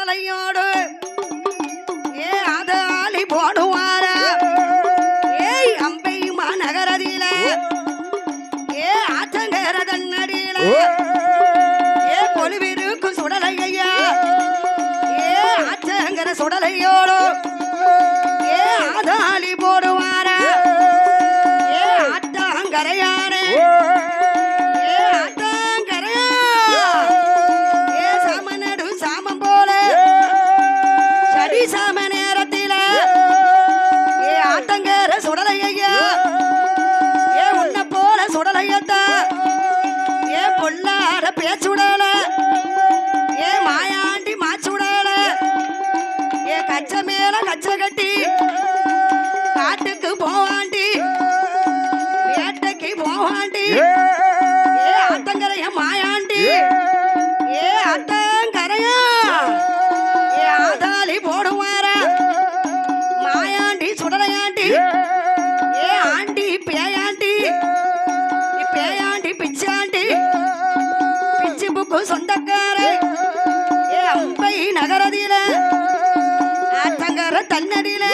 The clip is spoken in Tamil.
சுடலையோடு ஏ அதாலி போடுவார ஏய் அம்பை மாநகரதில ஏ ஆற்றங்கர தன்னடியில ஏ கொலுவிருக்கும் சுடலையா ஏ ஆற்றங்கர சுடலையோடு ஏ அதாலி போடுவார ஏ ஆட்டாங்கரையானே சாம நேரத்தில ஏ ஆட்டங்கர சுடலையா ஏ உன்ன போல சுடலையத்த ஏ பொல்லார பேச்சுடல ஏ மாயாண்டி மாச்சுடல ஏ கச்ச மேல கச்ச கட்டி காட்டுக்கு போவாண்டி வேட்டைக்கு போவாண்டி ஏ ஆட்டங்கரைய மாயாண்டி ஏ ஆட்டங்கரையா போடுவார மாயாண்டி சுடலையாண்டி ஏ ஆண்டி பேயாண்டி பேயாண்டி பிச்சாண்டி பிச்சு புக்கு சொந்தக்கார ஏ அம்பை நகரதில ஆத்தங்கர தன்னடியில